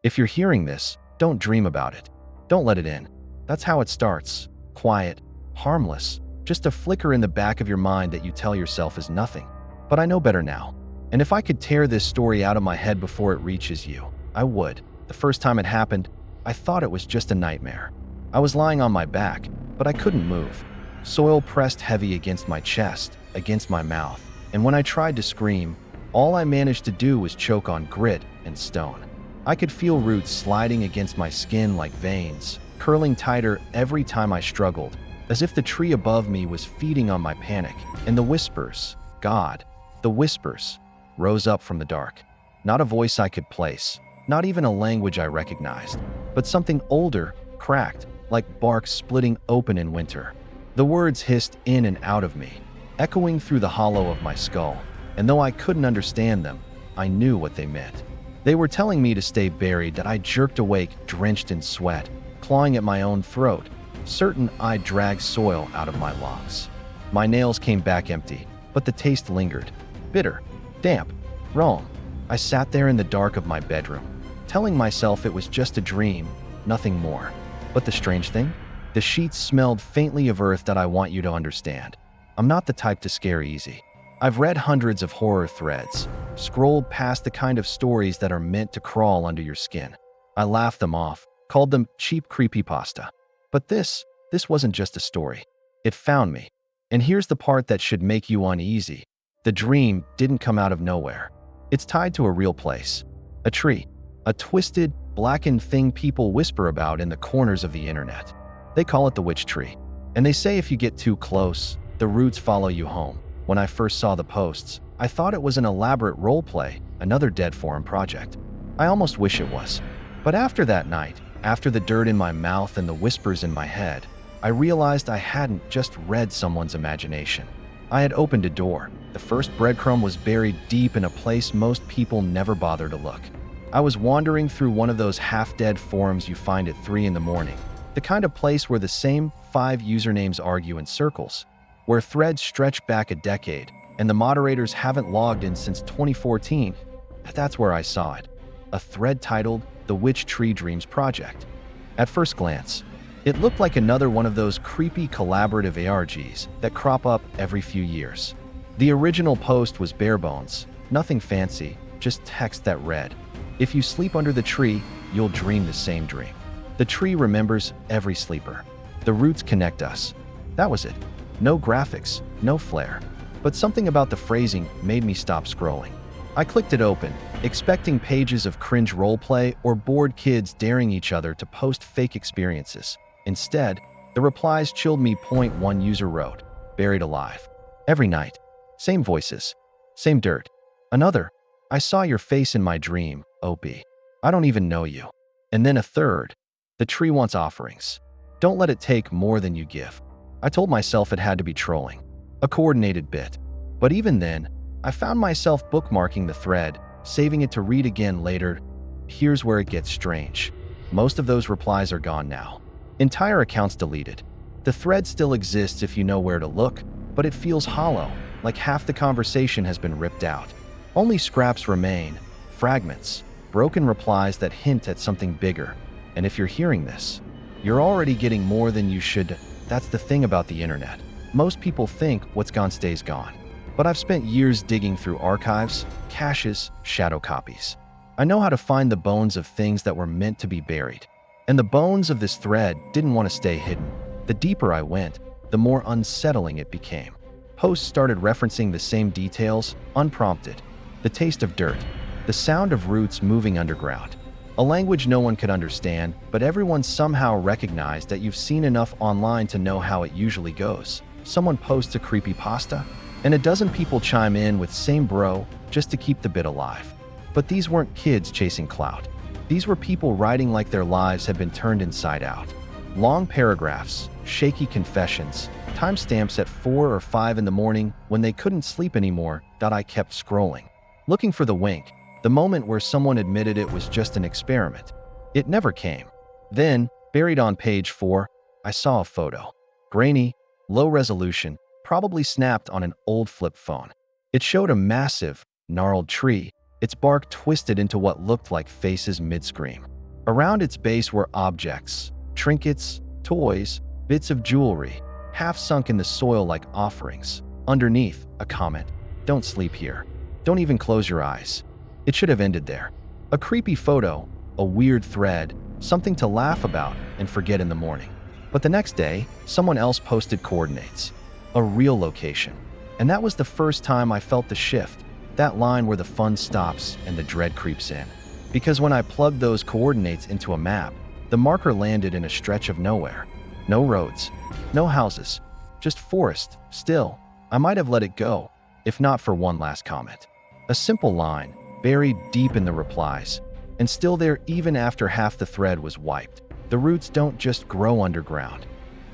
If you're hearing this, don't dream about it. Don't let it in. That's how it starts. Quiet, harmless, just a flicker in the back of your mind that you tell yourself is nothing. But I know better now. And if I could tear this story out of my head before it reaches you, I would. The first time it happened, I thought it was just a nightmare. I was lying on my back, but I couldn't move. Soil pressed heavy against my chest, against my mouth, and when I tried to scream, all I managed to do was choke on grit and stone. I could feel roots sliding against my skin like veins, curling tighter every time I struggled, as if the tree above me was feeding on my panic. And the whispers, God, the whispers, rose up from the dark. Not a voice I could place, not even a language I recognized, but something older, cracked, like bark splitting open in winter. The words hissed in and out of me, echoing through the hollow of my skull, and though I couldn't understand them, I knew what they meant. They were telling me to stay buried, that I jerked awake, drenched in sweat, clawing at my own throat, certain I'd drag soil out of my lungs. My nails came back empty, but the taste lingered. Bitter, damp, wrong. I sat there in the dark of my bedroom, telling myself it was just a dream, nothing more. But the strange thing? The sheets smelled faintly of earth. That I want you to understand. I'm not the type to scare easy. I've read hundreds of horror threads, scrolled past the kind of stories that are meant to crawl under your skin. I laughed them off, called them cheap creepypasta. But this wasn't just a story. It found me. And here's the part that should make you uneasy. The dream didn't come out of nowhere. It's tied to a real place. A tree. A twisted, blackened thing people whisper about in the corners of the internet. They call it the witch tree. And they say if you get too close, the roots follow you home. When I first saw the posts, I thought it was an elaborate role play, another dead forum project. I almost wish it was. But after that night, after the dirt in my mouth and the whispers in my head, I realized I hadn't just read someone's imagination. I had opened a door. The first breadcrumb was buried deep in a place most people never bother to look. I was wandering through one of those half-dead forums you find at 3 in the morning, the kind of place where the same 5 usernames argue in circles, where threads stretch back a decade and the moderators haven't logged in since 2014. That's where I saw it. A thread titled The Witch Tree Dreams Project. At first glance, it looked like another one of those creepy collaborative ARGs that crop up every few years. The original post was bare bones, nothing fancy, just text that read, "If you sleep under the tree, you'll dream the same dream. The tree remembers every sleeper. The roots connect us." That was it. No graphics, no flair. But something about the phrasing made me stop scrolling. I clicked it open, expecting pages of cringe roleplay or bored kids daring each other to post fake experiences. Instead, the replies chilled me. One user wrote, "Buried alive. Every night. Same voices. Same dirt." Another, "I saw your face in my dream, OP. I don't even know you." And then a third, "The tree wants offerings. Don't let it take more than you give." I told myself it had to be trolling. A coordinated bit. But even then, I found myself bookmarking the thread, saving it to read again later. Here's where it gets strange. Most of those replies are gone now. Entire accounts deleted. The thread still exists if you know where to look, but it feels hollow, like half the conversation has been ripped out. Only scraps remain, fragments, broken replies that hint at something bigger. And if you're hearing this, you're already getting more than you should. That's the thing about the internet. Most people think what's gone stays gone. But I've spent years digging through archives, caches, shadow copies. I know how to find the bones of things that were meant to be buried. And the bones of this thread didn't want to stay hidden. The deeper I went, the more unsettling it became. Posts started referencing the same details, unprompted. The taste of dirt, the sound of roots moving underground. A language no one could understand, but everyone somehow recognized that you've seen enough online to know how it usually goes. Someone posts a creepypasta, and a dozen people chime in with "same bro" just to keep the bit alive. But these weren't kids chasing clout. These were people writing like their lives had been turned inside out. Long paragraphs, shaky confessions, timestamps at 4 or 5 in the morning when they couldn't sleep anymore. I kept scrolling, looking for the wink, the moment where someone admitted it was just an experiment. It never came. Then, buried on page 4, I saw a photo. Grainy, low resolution, probably snapped on an old flip phone. It showed a massive, gnarled tree, its bark twisted into what looked like faces mid-scream. Around its base were objects, trinkets, toys, bits of jewelry, half sunk in the soil like offerings. Underneath, a comment, "Don't sleep here. Don't even close your eyes." It should have ended there. A creepy photo, a weird thread, something to laugh about and forget in the morning. But the next day, someone else posted coordinates, a real location. And that was the first time I felt the shift, that line where the fun stops and the dread creeps in. Because when I plugged those coordinates into a map, the marker landed in a stretch of nowhere. No roads, no houses, just forest. Still, I might have let it go, if not for one last comment. A simple line, buried deep in the replies, and still there even after half the thread was wiped. The roots don't just grow underground.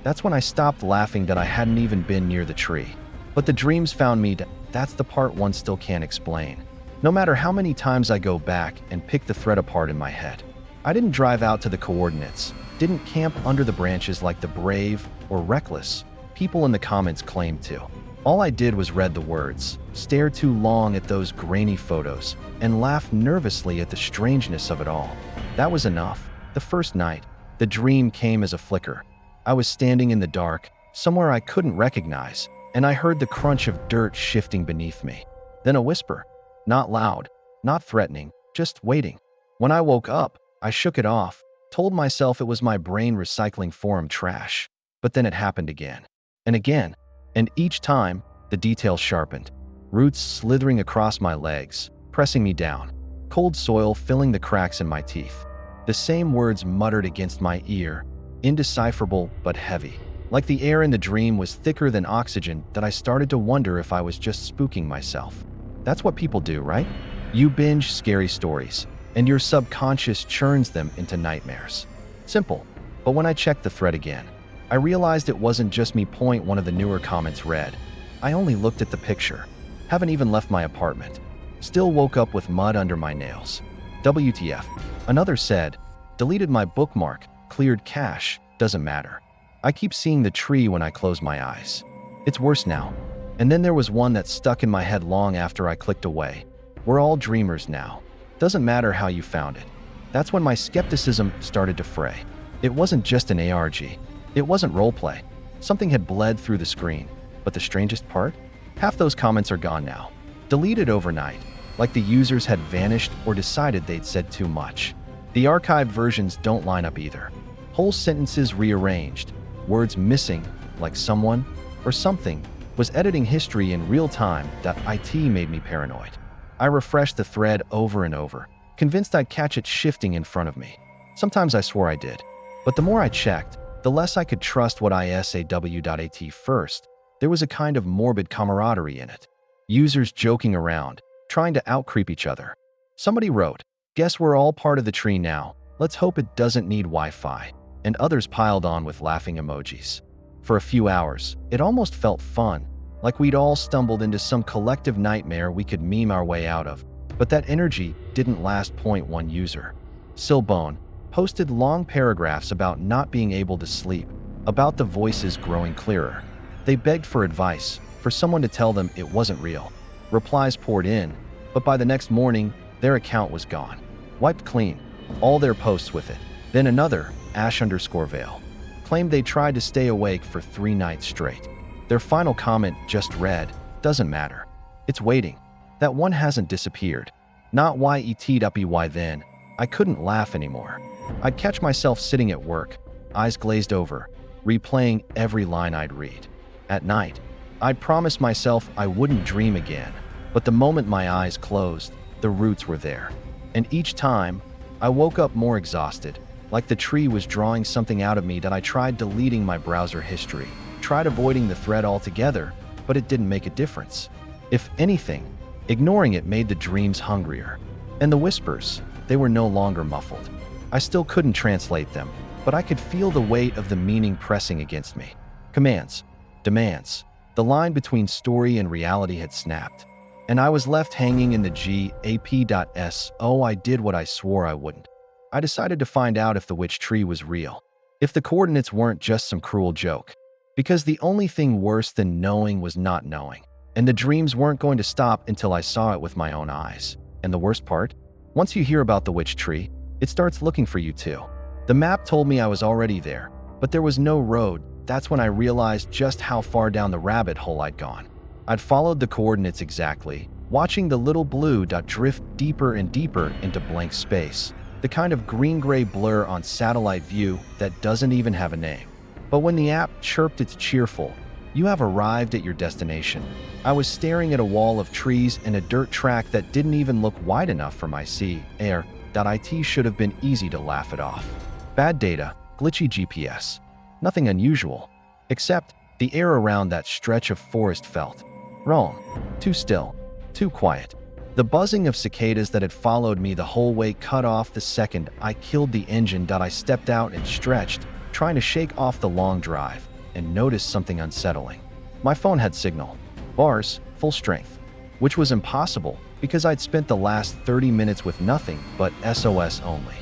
That's when I stopped laughing that I hadn't even been near the tree. But the dreams found me. That's the part one still can't explain. No matter how many times I go back and pick the thread apart in my head. I didn't drive out to the coordinates, didn't camp under the branches like the brave or reckless people in the comments claimed to. All I did was read the words, stare too long at those grainy photos, and laugh nervously at the strangeness of it all. That was enough. The first night, the dream came as a flicker. I was standing in the dark, somewhere I couldn't recognize, and I heard the crunch of dirt shifting beneath me. Then a whisper, not loud, not threatening, just waiting. When I woke up, I shook it off, told myself it was my brain recycling forum trash. But then it happened again, and again, and each time, the details sharpened. Roots slithering across my legs, pressing me down. Cold soil filling the cracks in my teeth. The same words muttered against my ear, indecipherable but heavy. Like the air in the dream was thicker than oxygen that I started to wonder if I was just spooking myself. That's what people do, right? You binge scary stories, and your subconscious churns them into nightmares. Simple. But when I checked the thread again, I realized it wasn't just me. One of the newer comments read, "I only looked at the picture. Haven't even left my apartment. Still woke up with mud under my nails. WTF." Another said, "Deleted my bookmark, cleared cache, doesn't matter. I keep seeing the tree when I close my eyes. It's worse now." And then there was one that stuck in my head long after I clicked away. "We're all dreamers now. Doesn't matter how you found it." That's when my skepticism started to fray. It wasn't just an ARG. It wasn't roleplay. Something had bled through the screen. But the strangest part? Half those comments are gone now. Deleted overnight, like the users had vanished or decided they'd said too much. The archived versions don't line up either. Whole sentences rearranged, words missing, like someone or something was editing history in real time. That IT made me paranoid. I refreshed the thread over and over, convinced I'd catch it shifting in front of me. Sometimes I swore I did. But the more I checked, the less I could trust what ISAW.at first. There was a kind of morbid camaraderie in it. Users joking around, trying to out-creep each other. Somebody wrote, "Guess we're all part of the tree now. Let's hope it doesn't need Wi-Fi." And others piled on with laughing emojis. For a few hours, it almost felt fun, like we'd all stumbled into some collective nightmare we could meme our way out of. But that energy didn't last. One user, Silbone, posted long paragraphs about not being able to sleep, about the voices growing clearer. They begged for advice, for someone to tell them it wasn't real. Replies poured in, but by the next morning, their account was gone. Wiped clean, all their posts with it. Then another, Ash_Veil, claimed they tried to stay awake for 3 nights straight. Their final comment just read, "Doesn't matter. It's waiting." That one hasn't disappeared. Not YETWY then. I couldn't laugh anymore. I'd catch myself sitting at work, eyes glazed over, replaying every line I'd read. At night, I'd promised myself I wouldn't dream again, but the moment my eyes closed, the roots were there. And each time, I woke up more exhausted, like the tree was drawing something out of me. That I tried deleting my browser history, tried avoiding the thread altogether, but it didn't make a difference. If anything, ignoring it made the dreams hungrier. And the whispers, they were no longer muffled. I still couldn't translate them, but I could feel the weight of the meaning pressing against me. Commands, demands. The line between story and reality had snapped, and I was left hanging in the GAP.s. Oh, I did what I swore I wouldn't. I decided to find out if the witch tree was real, if the coordinates weren't just some cruel joke. Because the only thing worse than knowing was not knowing, and the dreams weren't going to stop until I saw it with my own eyes. And the worst part? Once you hear about the witch tree, it starts looking for you too. The map told me I was already there, but there was no road. That's when I realized just how far down the rabbit hole I'd gone. I'd followed the coordinates exactly, watching the little blue dot drift deeper and deeper into blank space, the kind of green-gray blur on satellite view that doesn't even have a name. But when the app chirped its cheerful, "You have arrived at your destination," I was staring at a wall of trees and a dirt track that didn't even look wide enough for my It should have been easy to laugh it off. Bad data, glitchy GPS. Nothing unusual, except the air around that stretch of forest felt wrong. Too still, too quiet. The buzzing of cicadas that had followed me the whole way cut off the second I killed the engine. I stepped out and stretched, trying to shake off the long drive, and noticed something unsettling. My phone had signal. Bars, full strength. Which was impossible because I'd spent the last 30 minutes with nothing but SOS only.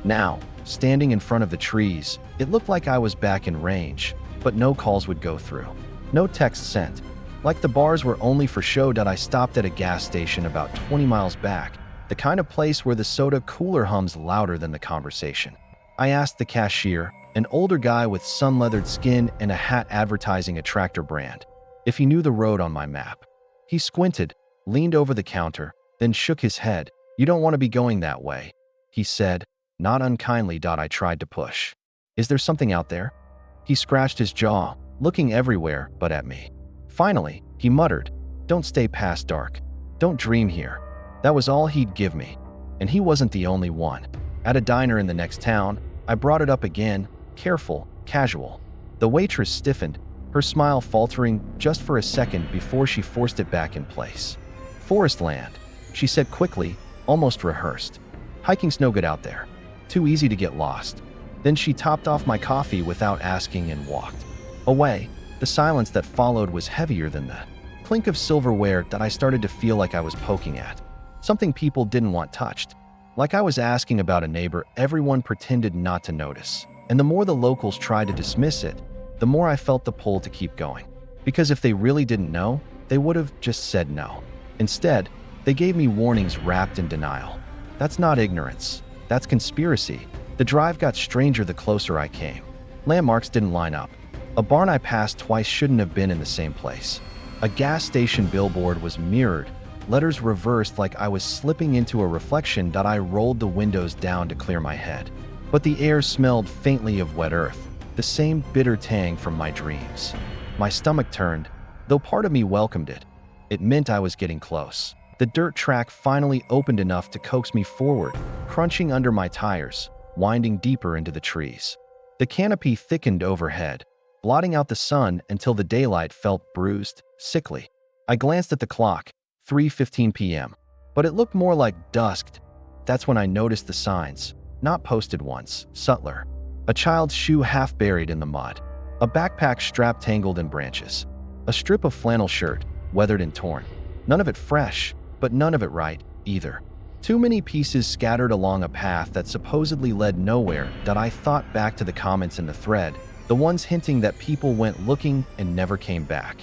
Now, standing in front of the trees, it looked like I was back in range, but no calls would go through. No text sent. Like the bars were only for show. I stopped at a gas station about 20 miles back, the kind of place where the soda cooler hums louder than the conversation. I asked the cashier, an older guy with sun-leathered skin and a hat advertising a tractor brand, if he knew the road on my map. He squinted, leaned over the counter, then shook his head. "You don't want to be going that way," he said, not unkindly. I tried to push. "Is there something out there?" He scratched his jaw, looking everywhere but at me. Finally, he muttered, "Don't stay past dark. Don't dream here." That was all he'd give me. And he wasn't the only one. At a diner in the next town, I brought it up again, careful, casual. The waitress stiffened, her smile faltering just for a second before she forced it back in place. "Forest land," she said quickly, almost rehearsed. "Hiking's no good out there. Too easy to get lost." Then she topped off my coffee without asking and walked away. The silence that followed was heavier than the clink of silverware that I started to feel like I was poking at. Something people didn't want touched. Like I was asking about a neighbor everyone pretended not to notice. And the more the locals tried to dismiss it, the more I felt the pull to keep going. Because if they really didn't know, they would have just said no. Instead, they gave me warnings wrapped in denial. That's not ignorance. That's conspiracy. The drive got stranger the closer I came. Landmarks didn't line up. A barn I passed twice shouldn't have been in the same place. A gas station billboard was mirrored, letters reversed like I was slipping into a reflection. I rolled the windows down to clear my head. But the air smelled faintly of wet earth, the same bitter tang from my dreams. My stomach turned, though part of me welcomed it. It meant I was getting close. The dirt track finally opened enough to coax me forward, crunching under my tires, winding deeper into the trees. The canopy thickened overhead, blotting out the sun until the daylight felt bruised, sickly. I glanced at the clock, 3:15 p.m., but it looked more like dusk. That's when I noticed the signs, not posted ones, subtler. A child's shoe half buried in the mud, a backpack strap tangled in branches, a strip of flannel shirt, weathered and torn. None of it fresh, but none of it right, either. Too many pieces scattered along a path that supposedly led nowhere. I thought back to the comments in the thread, the ones hinting that people went looking and never came back.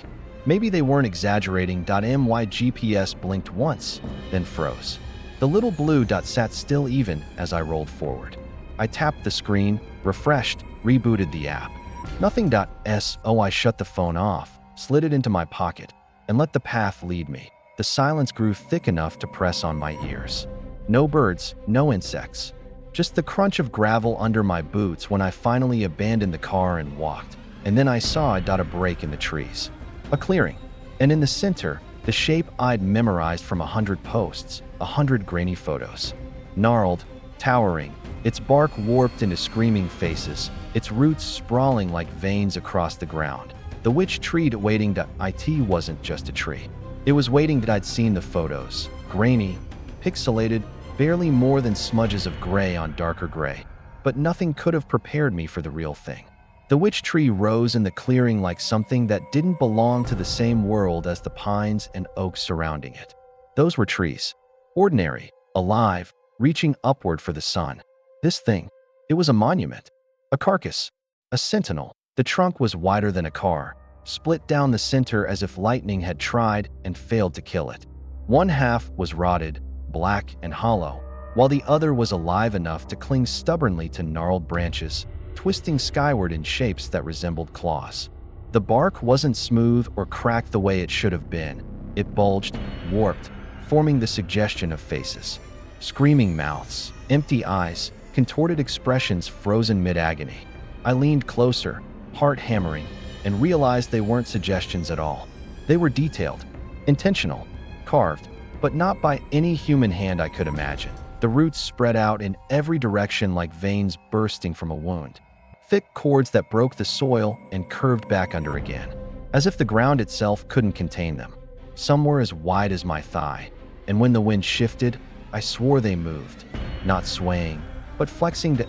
Maybe they weren't exaggerating. My GPS blinked once, then froze. The little blue dot sat still even as I rolled forward. I tapped the screen, refreshed, rebooted the app. Nothing. I shut the phone off, slid it into my pocket, and let the path lead me. The silence grew thick enough to press on my ears. No birds, no insects. Just the crunch of gravel under my boots when I finally abandoned the car and walked. And then I saw a break in the trees. A clearing. And in the center, the shape I'd memorized from 100 posts, 100 grainy photos. Gnarled, towering, its bark warped into screaming faces, its roots sprawling like veins across the ground. The witch tree waiting. It wasn't just a tree. It was waiting. I'd seen the photos. Grainy, pixelated, barely more than smudges of gray on darker gray. But nothing could have prepared me for the real thing. The witch tree rose in the clearing like something that didn't belong to the same world as the pines and oaks surrounding it. Those were trees. Ordinary, alive, reaching upward for the sun. This thing, it was a monument. A carcass. A sentinel. The trunk was wider than a car, split down the center as if lightning had tried and failed to kill it. One half was rotted, black and hollow, while the other was alive enough to cling stubbornly to gnarled branches, twisting skyward in shapes that resembled claws. The bark wasn't smooth or cracked the way it should have been. It bulged, warped, forming the suggestion of faces. Screaming mouths, empty eyes, contorted expressions frozen mid-agony. I leaned closer, heart hammering, and realized they weren't suggestions at all. They were detailed, intentional, carved, but not by any human hand I could imagine. The roots spread out in every direction like veins bursting from a wound. Thick cords that broke the soil and curved back under again, as if the ground itself couldn't contain them. Some were as wide as my thigh, and when the wind shifted, I swore they moved, not swaying, but flexing to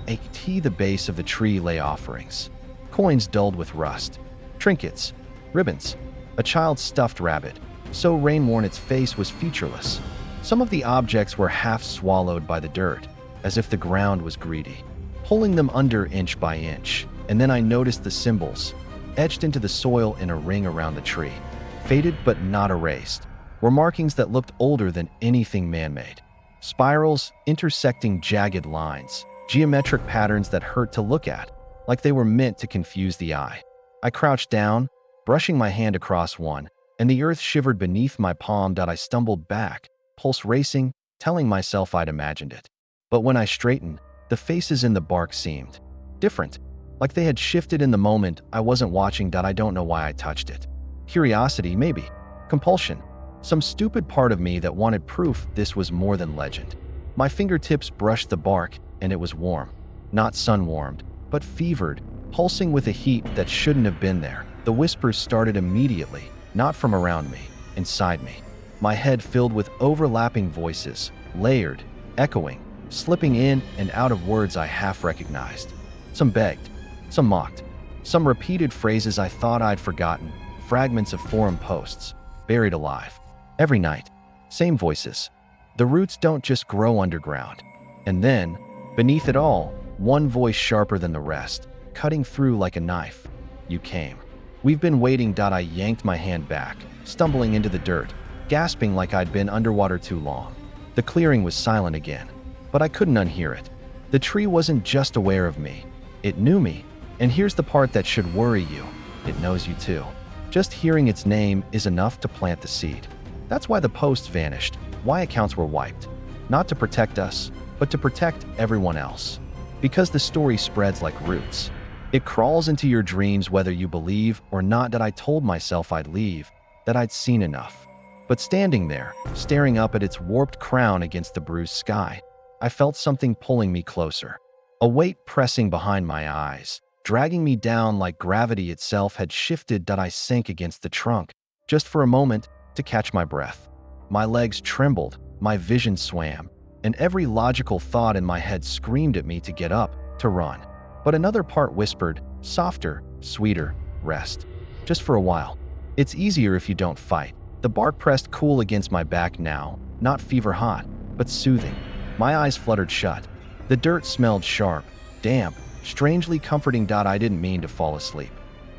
the base of the tree lay offerings. Coins dulled with rust, trinkets, ribbons, a child's stuffed rabbit, so rain-worn its face was featureless. Some of the objects were half swallowed by the dirt, as if the ground was greedy, pulling them under inch by inch. And then I noticed the symbols, etched into the soil in a ring around the tree. Faded but not erased, were markings that looked older than anything man-made. Spirals intersecting jagged lines, geometric patterns that hurt to look at, like they were meant to confuse the eye. I crouched down, brushing my hand across one, and the earth shivered beneath my palm. I stumbled back, pulse racing, telling myself I'd imagined it. But when I straightened, the faces in the bark seemed different, like they had shifted in the moment I wasn't watching. I don't know why I touched it. Curiosity, maybe. Compulsion. Some stupid part of me that wanted proof this was more than legend. My fingertips brushed the bark, and it was warm. Not sun-warmed, but fevered, pulsing with a heat that shouldn't have been there. The whispers started immediately, not from around me, inside me. My head filled with overlapping voices, layered, echoing, slipping in and out of words I half recognized. Some begged, some mocked, some repeated phrases I thought I'd forgotten, fragments of forum posts, buried alive. Every night, same voices. The roots don't just grow underground. And then, beneath it all, one voice sharper than the rest, cutting through like a knife. You came. We've been waiting. I yanked my hand back, stumbling into the dirt, gasping like I'd been underwater too long. The clearing was silent again, but I couldn't unhear it. The tree wasn't just aware of me. It knew me. And here's the part that should worry you. It knows you too. Just hearing its name is enough to plant the seed. That's why the posts vanished, why accounts were wiped. Not to protect us, but to protect everyone else. Because the story spreads like roots. It crawls into your dreams whether you believe or not. That I told myself I'd leave, that I'd seen enough. But standing there, staring up at its warped crown against the bruised sky, I felt something pulling me closer. A weight pressing behind my eyes, dragging me down like gravity itself had shifted. I sank against the trunk, just for a moment, to catch my breath. My legs trembled, my vision swam, and every logical thought in my head screamed at me to get up, to run. But another part whispered, softer, sweeter, rest. Just for a while. It's easier if you don't fight. The bark pressed cool against my back now, not fever hot, but soothing. My eyes fluttered shut. The dirt smelled sharp, damp, strangely comforting. I didn't mean to fall asleep.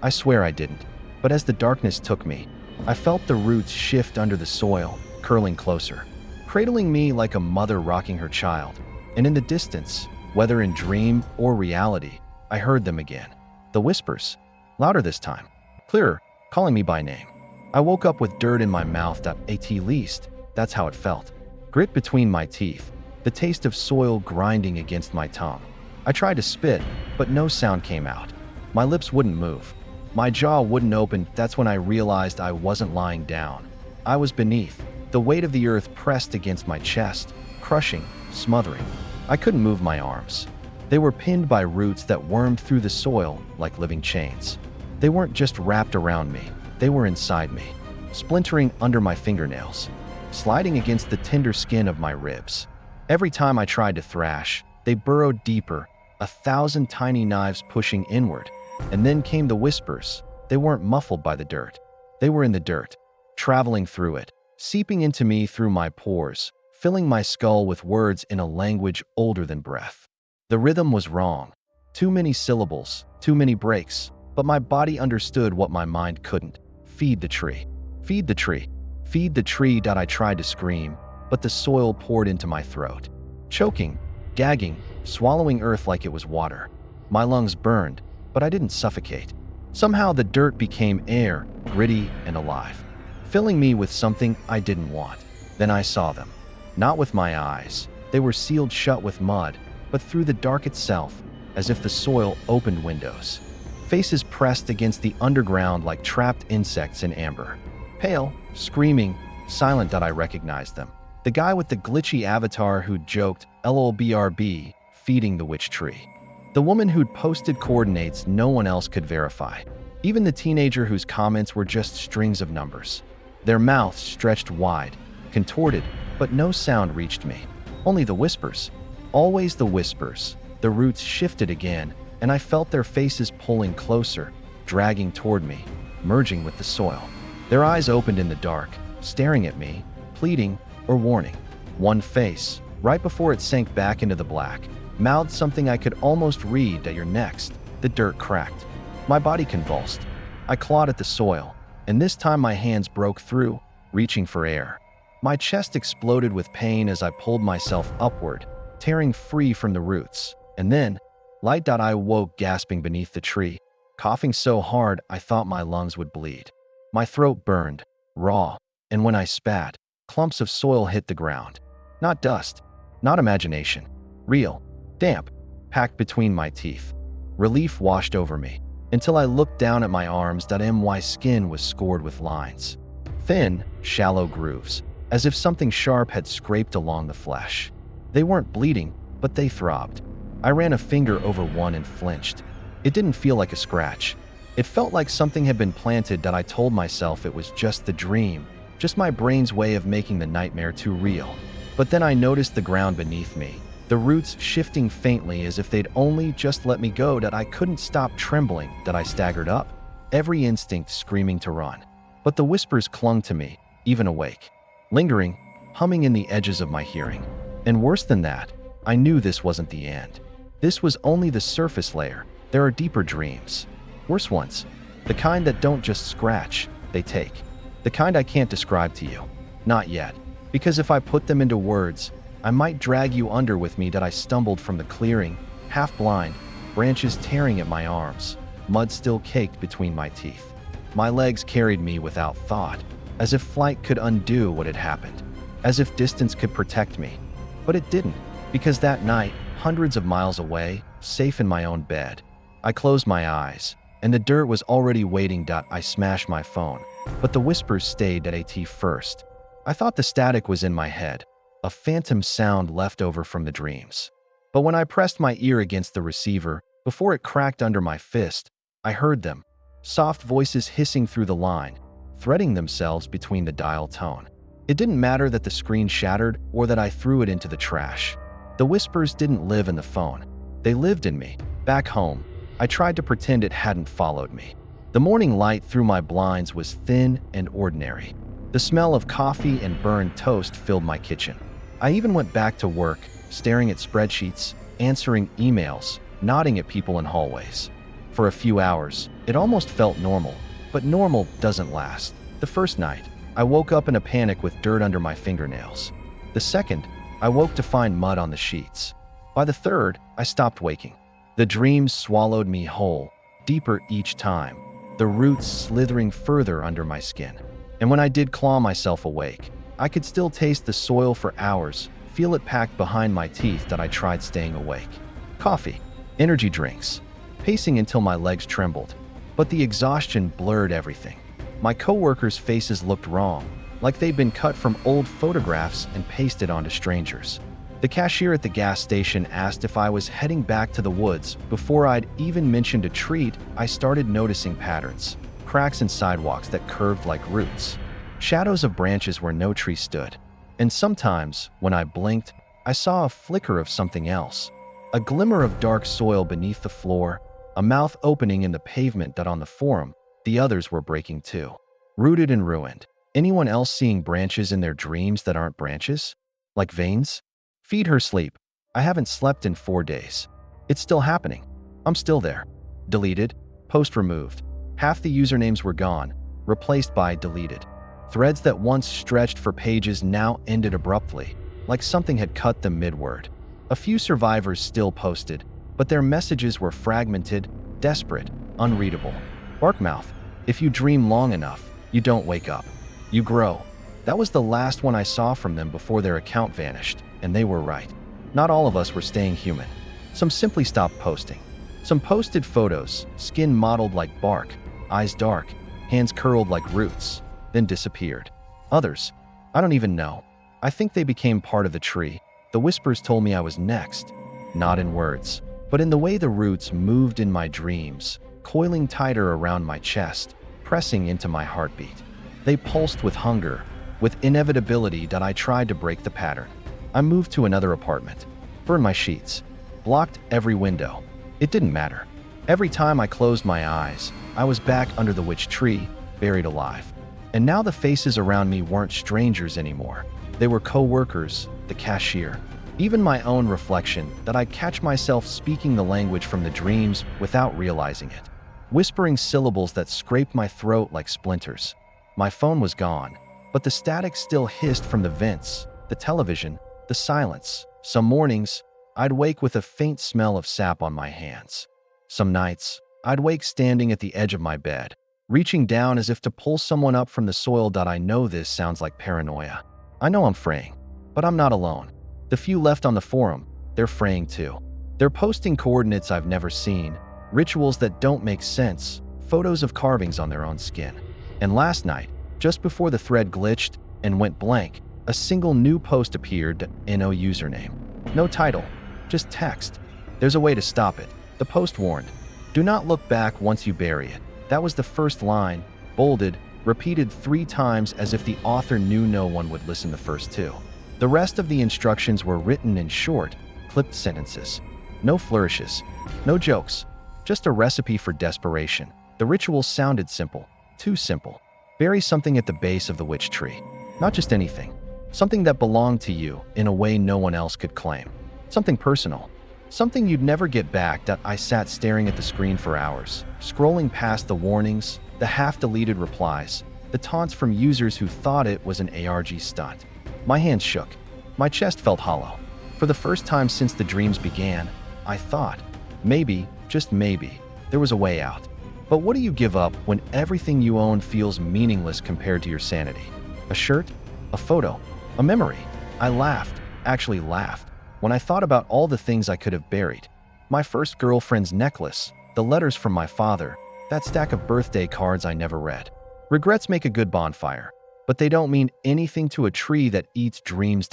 I swear I didn't. But as the darkness took me, I felt the roots shift under the soil, curling closer, cradling me like a mother rocking her child. And in the distance, whether in dream or reality, I heard them again. The whispers, louder this time, clearer, calling me by name. I woke up with dirt in my mouth. At least, that's how it felt. Grit between my teeth, the taste of soil grinding against my tongue. I tried to spit, but no sound came out. My lips wouldn't move. My jaw wouldn't open. That's when I realized I wasn't lying down. I was beneath. The weight of the earth pressed against my chest, crushing, smothering. I couldn't move my arms. They were pinned by roots that wormed through the soil like living chains. They weren't just wrapped around me. They were inside me, splintering under my fingernails, sliding against the tender skin of my ribs. Every time I tried to thrash, they burrowed deeper, 1,000 tiny knives pushing inward. And then came the whispers. They weren't muffled by the dirt. They were in the dirt, traveling through it, seeping into me through my pores, filling my skull with words in a language older than breath. The rhythm was wrong. Too many syllables, too many breaks, but my body understood what my mind couldn't. Feed the tree. Feed the tree. Feed the tree. I tried to scream, but the soil poured into my throat. Choking, gagging, swallowing earth like it was water. My lungs burned, but I didn't suffocate. Somehow the dirt became air, gritty and alive, filling me with something I didn't want. Then I saw them. Not with my eyes. They were sealed shut with mud, but through the dark itself, as if the soil opened windows. Faces pressed against the underground like trapped insects in amber. Pale, screaming, silent that I recognized them. The guy with the glitchy avatar who'd joked LOLBRB, feeding the witch tree. The woman who'd posted coordinates no one else could verify. Even the teenager whose comments were just strings of numbers. Their mouths stretched wide, contorted, but no sound reached me. Only the whispers. Always the whispers. The roots shifted again, and I felt their faces pulling closer, dragging toward me, merging with the soil. Their eyes opened in the dark, staring at me, pleading or warning. One face, right before it sank back into the black, mouthed something I could almost read that you're next. The dirt cracked. My body convulsed. I clawed at the soil, and this time my hands broke through, reaching for air. My chest exploded with pain as I pulled myself upward, tearing free from the roots. And then, I woke gasping beneath the tree, coughing so hard I thought my lungs would bleed. My throat burned, raw, and when I spat, clumps of soil hit the ground. Not dust, not imagination. Real, damp, packed between my teeth. Relief washed over me, until I looked down at my arms. My skin was scored with lines. Thin, shallow grooves, as if something sharp had scraped along the flesh. They weren't bleeding, but they throbbed. I ran a finger over one and flinched. It didn't feel like a scratch. It felt like something had been planted that I told myself it was just the dream, just my brain's way of making the nightmare too real. But then I noticed the ground beneath me, the roots shifting faintly as if they'd only just let me go. That I couldn't stop trembling. That I staggered up, every instinct screaming to run. But the whispers clung to me, even awake, lingering, humming in the edges of my hearing. And worse than that, I knew this wasn't the end. This was only the surface layer. There are deeper dreams. Worse ones. The kind that don't just scratch, they take. The kind I can't describe to you. Not yet. Because if I put them into words, I might drag you under with me. That I stumbled from the clearing, half blind, branches tearing at my arms, mud still caked between my teeth. My legs carried me without thought, as if flight could undo what had happened, as if distance could protect me. But it didn't, because that night, hundreds of miles away, safe in my own bed, I closed my eyes, and the dirt was already waiting. I smashed my phone, but the whispers stayed at first. I thought the static was in my head, a phantom sound left over from the dreams. But when I pressed my ear against the receiver, before it cracked under my fist, I heard them, soft voices hissing through the line, threading themselves between the dial tone. It didn't matter that the screen shattered or that I threw it into the trash. The whispers didn't live in the phone. They lived in me, back home. I tried to pretend it hadn't followed me. The morning light through my blinds was thin and ordinary. The smell of coffee and burned toast filled my kitchen. I even went back to work, staring at spreadsheets, answering emails, nodding at people in hallways. For a few hours, it almost felt normal, but normal doesn't last. The first night, I woke up in a panic with dirt under my fingernails. The second, I woke to find mud on the sheets. By the third, I stopped waking. The dreams swallowed me whole, deeper each time, the roots slithering further under my skin. And when I did claw myself awake, I could still taste the soil for hours, feel it packed behind my teeth. That I tried staying awake. Coffee, energy drinks, pacing until my legs trembled. But the exhaustion blurred everything. My coworkers' faces looked wrong, like they'd been cut from old photographs and pasted onto strangers. The cashier at the gas station asked if I was heading back to the woods. Before I'd even mentioned a treat, I started noticing patterns, cracks in sidewalks that curved like roots, shadows of branches where no tree stood. And sometimes, when I blinked, I saw a flicker of something else, a glimmer of dark soil beneath the floor, a mouth opening in the pavement. That on the forum, the others were breaking too, rooted and ruined. Anyone else seeing branches in their dreams that aren't branches? Like veins? Feed her sleep. I haven't slept in 4 days. It's still happening. I'm still there. Deleted. Post removed. Half the usernames were gone, replaced by deleted. Threads that once stretched for pages now ended abruptly, like something had cut them mid-word. A few survivors still posted, but their messages were fragmented, desperate, unreadable. Barkmouth, if you dream long enough, you don't wake up. You grow. That was the last one I saw from them before their account vanished, and they were right. Not all of us were staying human. Some simply stopped posting. Some posted photos, skin mottled like bark, eyes dark, hands curled like roots, then disappeared. Others, I don't even know. I think they became part of the tree. The whispers told me I was next, not in words, but in the way the roots moved in my dreams, coiling tighter around my chest, pressing into my heartbeat. They pulsed with hunger, with inevitability that I tried to break the pattern. I moved to another apartment, burned my sheets, blocked every window. It didn't matter. Every time I closed my eyes, I was back under the witch tree, buried alive. And now the faces around me weren't strangers anymore. They were co-workers, the cashier, even my own reflection, that I'd catch myself speaking the language from the dreams without realizing it, whispering syllables that scraped my throat like splinters. My phone was gone, but the static still hissed from the vents, the television, the silence. Some mornings, I'd wake with a faint smell of sap on my hands. Some nights, I'd wake standing at the edge of my bed, reaching down as if to pull someone up from the soil. I know this sounds like paranoia. I know I'm fraying, but I'm not alone. The few left on the forum, they're fraying too. They're posting coordinates I've never seen, rituals that don't make sense, photos of carvings on their own skin. And last night, just before the thread glitched and went blank, a single new post appeared, no username. No title, just text. There's a way to stop it. The post warned, do not look back once you bury it. That was the first line, bolded, repeated 3 times as if the author knew no one would listen the first 2. The rest of the instructions were written in short, clipped sentences. No flourishes, no jokes, just a recipe for desperation. The ritual sounded simple, too simple. Bury something at the base of the witch tree. Not just anything. Something that belonged to you in a way no one else could claim. Something personal. Something you'd never get back. I sat staring at the screen for hours, scrolling past the warnings, the half-deleted replies, the taunts from users who thought it was an ARG stunt. My hands shook. My chest felt hollow. For the first time since the dreams began, I thought, maybe, just maybe, there was a way out. But what do you give up when everything you own feels meaningless compared to your sanity? A shirt? A photo? A memory? I laughed, actually laughed, when I thought about all the things I could have buried. My first girlfriend's necklace, the letters from my father, that stack of birthday cards I never read. Regrets make a good bonfire, but they don't mean anything to a tree that eats dreams.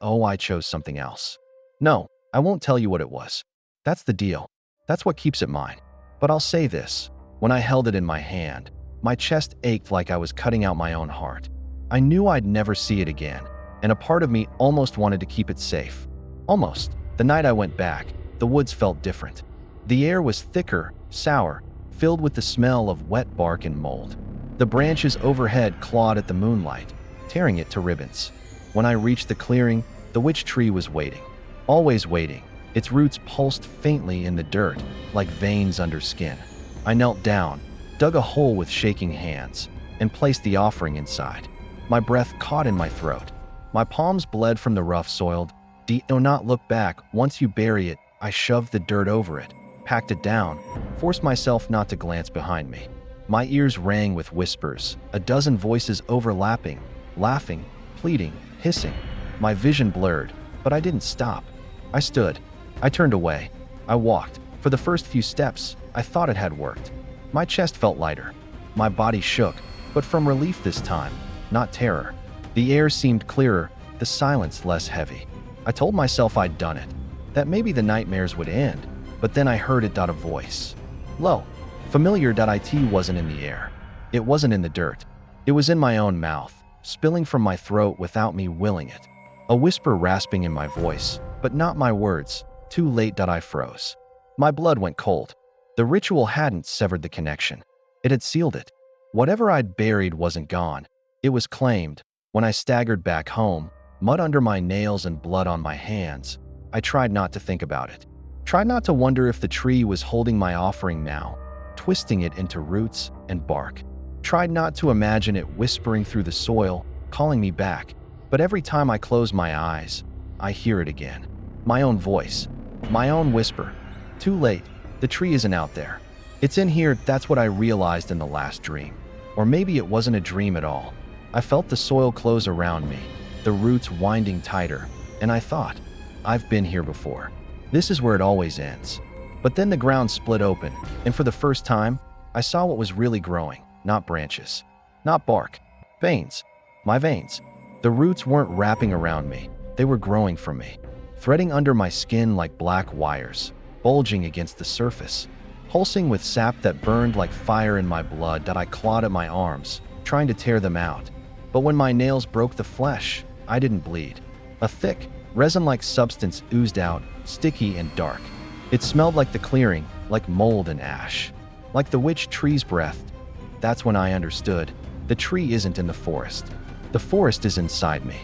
Oh, I chose something else. No, I won't tell you what it was. That's the deal. That's what keeps it mine. But I'll say this, when I held it in my hand, my chest ached like I was cutting out my own heart. I knew I'd never see it again, and a part of me almost wanted to keep it safe. Almost. The night I went back, the woods felt different. The air was thicker, sour, filled with the smell of wet bark and mold. The branches overhead clawed at the moonlight, tearing it to ribbons. When I reached the clearing, the witch tree was waiting. Always waiting. Its roots pulsed faintly in the dirt, like veins under skin. I knelt down, dug a hole with shaking hands, and placed the offering inside. My breath caught in my throat. My palms bled from the rough soiled. Do not look back. Once you bury it, I shoved the dirt over it, packed it down, forced myself not to glance behind me. My ears rang with whispers, a dozen voices overlapping, laughing, pleading, hissing. My vision blurred, but I didn't stop. I stood. I turned away. I walked. For the first few steps, I thought it had worked. My chest felt lighter. My body shook, but from relief this time, not terror. The air seemed clearer, the silence less heavy. I told myself I'd done it, that maybe the nightmares would end, but then I heard it. A voice. Low. Familiar. It wasn't in the air. It wasn't in the dirt. It was in my own mouth, spilling from my throat without me willing it. A whisper rasping in my voice, but not my words. Too late. I froze. My blood went cold. The ritual hadn't severed the connection. It had sealed it. Whatever I'd buried wasn't gone. It was claimed. When I staggered back home, mud under my nails and blood on my hands, I tried not to think about it. Tried not to wonder if the tree was holding my offering now, twisting it into roots and bark. Tried not to imagine it whispering through the soil, calling me back. But every time I close my eyes, I hear it again. My own voice. My own whisper. Too late. The tree isn't out there. It's in here. That's what I realized in the last dream. Or maybe it wasn't a dream at all. I felt the soil close around me, the roots winding tighter, and I thought, I've been here before. This is where it always ends. But then the ground split open, and for the first time, I saw what was really growing. Not branches, not bark, veins. My veins. The roots weren't wrapping around me. They were growing from me, threading under my skin like black wires, bulging against the surface, pulsing with sap that burned like fire in my blood that I clawed at my arms, trying to tear them out. But when my nails broke the flesh, I didn't bleed. A thick, resin-like substance oozed out, sticky and dark. It smelled like the clearing, like mold and ash, like the witch tree's breath. That's when I understood. The tree isn't in the forest. The forest is inside me,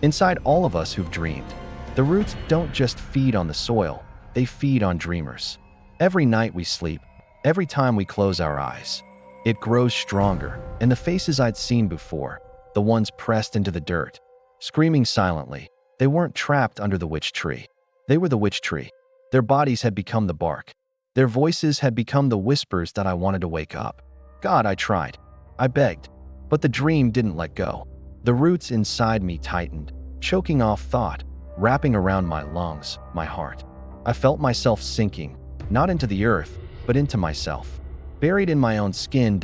inside all of us who've dreamed. The roots don't just feed on the soil, they feed on dreamers. Every night we sleep, every time we close our eyes, it grows stronger, and the faces I'd seen before, the ones pressed into the dirt, screaming silently, they weren't trapped under the witch tree. They were the witch tree. Their bodies had become the bark. Their voices had become the whispers that I wanted to wake up. God, I tried. I begged. But the dream didn't let go. The roots inside me tightened, choking off thought, wrapping around my lungs, my heart. I felt myself sinking, not into the earth, but into myself. Buried in my own skin.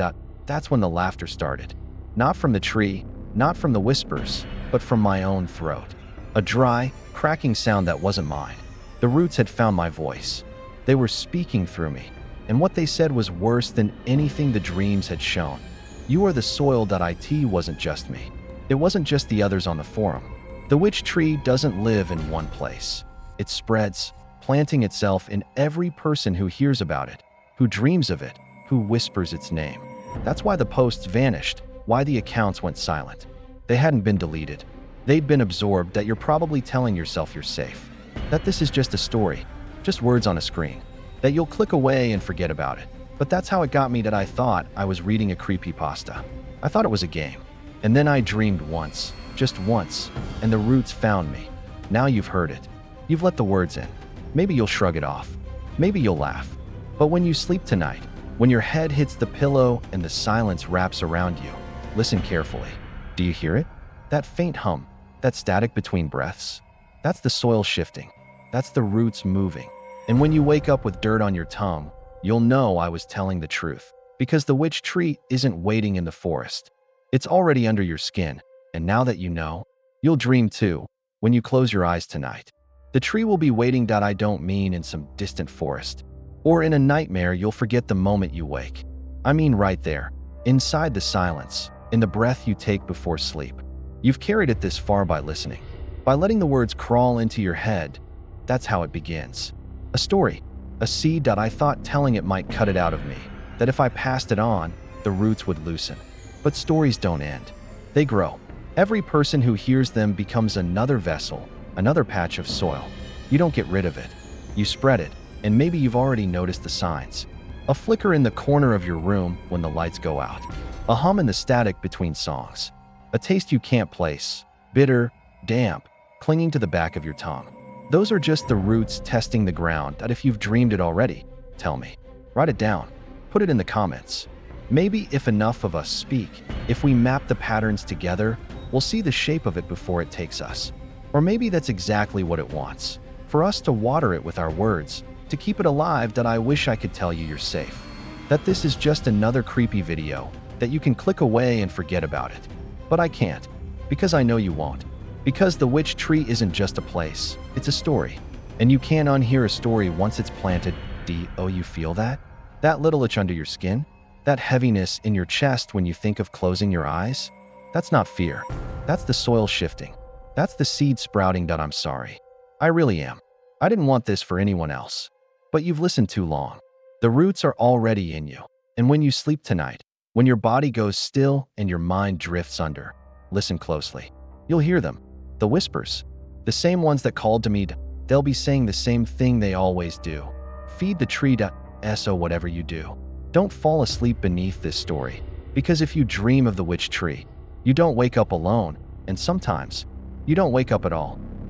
That's when the laughter started. Not from the tree, not from the whispers, but from my own throat. A dry, cracking sound that wasn't mine. The roots had found my voice. They were speaking through me, and what they said was worse than anything the dreams had shown. You are the soil. It wasn't just me. It wasn't just the others on the forum. The witch tree doesn't live in one place. It spreads, planting itself in every person who hears about it, who dreams of it, who whispers its name. That's why the posts vanished, why the accounts went silent. They hadn't been deleted. They'd been absorbed. That you're probably telling yourself you're safe. That this is just a story, just words on a screen. That you'll click away and forget about it. But that's how it got me. That I thought I was reading a creepypasta. I thought it was a game. And then I dreamed once, just once, and the roots found me. Now you've heard it. You've let the words in. Maybe you'll shrug it off. Maybe you'll laugh. But when you sleep tonight, when your head hits the pillow and the silence wraps around you, listen carefully. Do you hear it? That faint hum, that static between breaths? That's the soil shifting. That's the roots moving. And when you wake up with dirt on your tongue, you'll know I was telling the truth. Because the witch tree isn't waiting in the forest. It's already under your skin. And now that you know, you'll dream too, when you close your eyes tonight. The tree will be waiting. I don't mean in some distant forest. Or in a nightmare you'll forget the moment you wake. I mean right there, inside the silence, in the breath you take before sleep. You've carried it this far by listening. By letting the words crawl into your head. That's how it begins. A story. A seed. I thought telling it might cut it out of me. That if I passed it on, the roots would loosen. But stories don't end. They grow. Every person who hears them becomes another vessel, another patch of soil. You don't get rid of it. You spread it, and maybe you've already noticed the signs. A flicker in the corner of your room when the lights go out. A hum in the static between songs. A taste you can't place. Bitter, damp, clinging to the back of your tongue. Those are just the roots testing the ground. That if you've dreamed it already, tell me. Write it down. Put it in the comments. Maybe if enough of us speak, if we map the patterns together, we'll see the shape of it before it takes us. Or maybe that's exactly what it wants. For us to water it with our words, to keep it alive. That I wish I could tell you you're safe. That this is just another creepy video, that you can click away and forget about it. But I can't, because I know you won't. Because the witch tree isn't just a place, it's a story. And you can't unhear a story once it's planted. You feel that? That little itch under your skin? That heaviness in your chest when you think of closing your eyes? That's not fear. That's the soil shifting. That's the seed sprouting. I'm sorry. I really am. I didn't want this for anyone else. But you've listened too long. The roots are already in you. And when you sleep tonight, when your body goes still and your mind drifts under, listen closely. You'll hear them. The whispers. The same ones that called to me. They'll be saying the same thing they always do. Feed the tree. So whatever you do, don't fall asleep beneath this story. Because if you dream of the witch tree, you don't wake up alone, and sometimes you don't wake up at all.